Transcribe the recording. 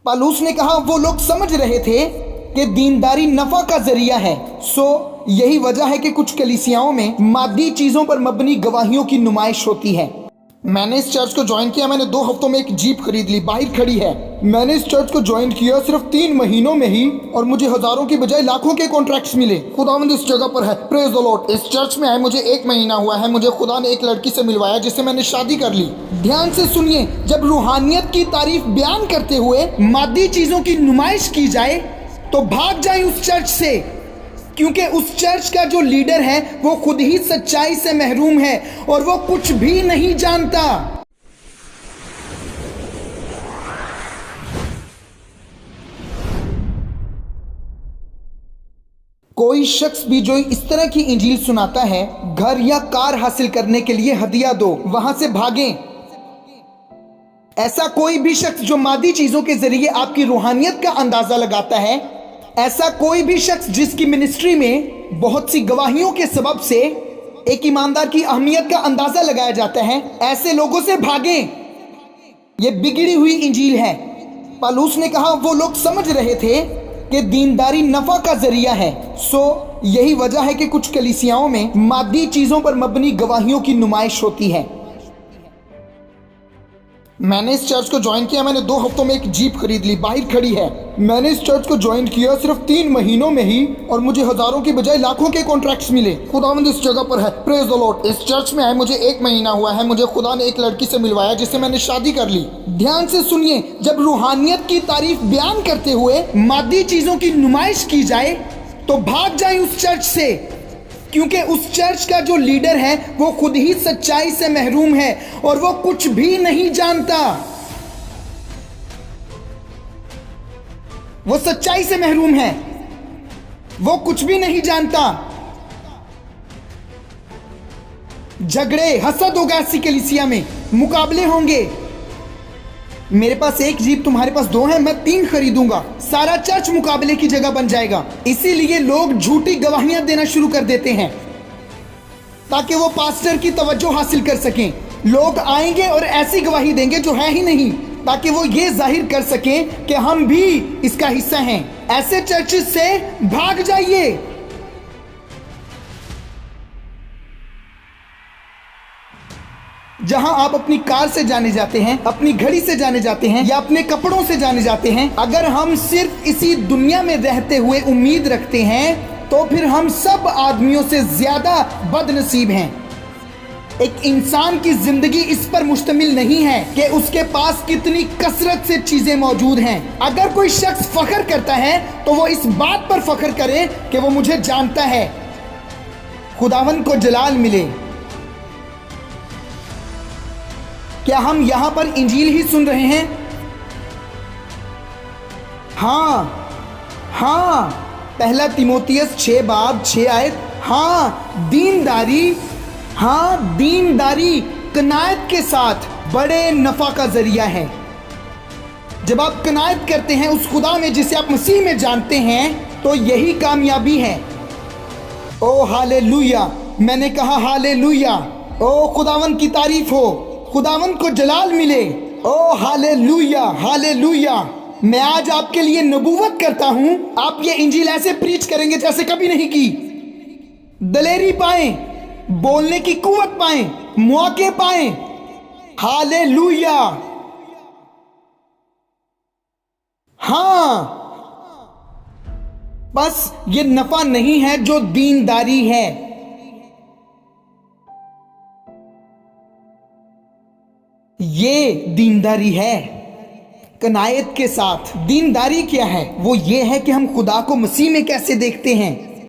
पालूस ने कहा वो लोग समझ रहे थे कि दीनदारी नफा का जरिया है। यही वजह है कि कुछ कलीसियाओं में मादी चीजों पर मबनी गवाहियों की नुमाइश होती है। मैंने इस चर्च को ज्वाइन किया, मैंने 2 हफ्तों में एक जीप खरीद ली, बाहर खड़ी है। मैंने इस चर्च को ज्वाइन किया सिर्फ 3 महीनों में ही और मुझे हजारों की बजाय लाखों के कॉन्ट्रैक्ट्स मिले। खुदावंद इस जगह पर है, प्रेज द लॉर्ड। इस चर्च में आए मुझे 1 महीना हुआ है, मुझे खुदा ने एक लड़की से मिलवाया जिससे मैंने शादी कर ली। ध्यान से सुनिए, जब रूहानियत की तारीफ बयान करते हुए मादी चीजों की नुमाइश की जाए तो भाग जाए उस चर्च से, क्योंकि उस चर्च का जो लीडर है वो खुद ही सच्चाई से महरूम है और वो कुछ भी नहीं जानता। कोई शख्स भी जो इस तरह की इंजील सुनाता है, घर या कार हासिल करने के लिए हदिया दो, वहां से भागें। ऐसा कोई भी शख्स जो मादी चीजों के जरिए आपकी रूहानियत का अंदाजा लगाता है, ऐसा कोई भी शख्स जिसकी मिनिस्ट्री में बहुत सी गवाहियों के सबब से एक ईमानदार की अहमियत का अंदाजा लगाया जाता है, ऐसे लोगों से भागें। ये बिगड़ी हुई इंजील है। पालूस ने कहा वो लोग समझ रहे थे कि दीनदारी नफा का जरिया है। यही वजह है कि कुछ कलीसियाओं में मादी चीजों पर मबनी गवाहियों की नुमाइश होती है। मैंने इस चर्च को ज्वाइन किया, मैंने 2 हफ्तों में एक जीप खरीद ली, बाहर खड़ी है। मैंने इस चर्च को ज्वाइन किया सिर्फ 3 महीनों में ही और मुझे हजारों की बजाय लाखों के कॉन्ट्रैक्ट्स मिले। खुदावंद इस जगह पर है, प्रेज द लॉर्ड। इस चर्च में आए मुझे 1 महीना हुआ है, मुझे खुदा ने एक लड़की से मिलवाया जिससे मैंने शादी कर ली। ध्यान से सुनिए, जब रूहानियत की तारीफ बयान करते हुए मादी चीजों की नुमाइश की जाए तो भाग जाए उस चर्च से, क्योंकि उस चर्च का जो लीडर है वो खुद ही सच्चाई से महरूम है और वो कुछ भी नहीं जानता। वो सच्चाई से महरूम है, वो कुछ भी नहीं जानता। झगड़े हसद होगा ऐसी कलीसिया में, मुकाबले होंगे। मेरे पास 1 जीप, तुम्हारे पास 2 है, मैं 3 खरीदूंगा। सारा चर्च मुकाबले की जगह बन जाएगा। इसीलिए लोग झूठी गवाहियां देना शुरू कर देते हैं ताकि वो पास्टर की तवज्जो हासिल कर सकें। लोग आएंगे और ऐसी गवाही देंगे जो है ही नहीं, ताकि वो ये जाहिर कर सकें कि हम भी इसका हिस्सा हैं। ऐसे चर्चेस से भाग जाइए। जहां आप अपनी कार से जाने जाते हैं, अपनी घड़ी से जाने जाते हैं या अपने कपड़ों से जाने जाते हैं, अगर हम सिर्फ इसी दुनिया में रहते हुए उम्मीद रखते हैं तो फिर हम सब आदमियों से ज्यादा बदनसीब हैं। एक इंसान की जिंदगी इस पर मुश्तमिल नहीं है कि उसके पास कितनी कसरत से चीजें मौजूद हैं। अगर कोई शख्स फख्र करता है तो वो इस बात पर फख्र करे कि वो मुझे जानता है। खुदावंद को जलाल मिले। क्या हम यहां पर इंजील ही सुन रहे हैं? हाँ, 1 तीमुथियुस 6 बाब 6 आयत। दीनदारी कनायत के साथ बड़े नफा का जरिया है। जब आप कनायत करते हैं उस खुदा में जिसे आप मसीह में जानते हैं तो यही कामयाबी है। ओ हालेलुया, मैंने कहा हालेलुया। ओ खुदावंद की तारीफ हो, खुदावंद को जलाल मिले। ओ हालेलुया, हालेलुया। मैं आज आपके लिए नबूवत करता हूं, आप ये इंजील ऐसे प्रीच करेंगे जैसे कभी नहीं की। दलेरी पाएं, बोलने की कुव्वत पाएं, मौके पाएं। हालेलुया। हाँ, बस ये नफा नहीं है जो दीनदारी है। ये दीनदारी है कनायत के साथ। दीनदारी क्या है? वो ये है कि हम खुदा को मसीह में कैसे देखते हैं।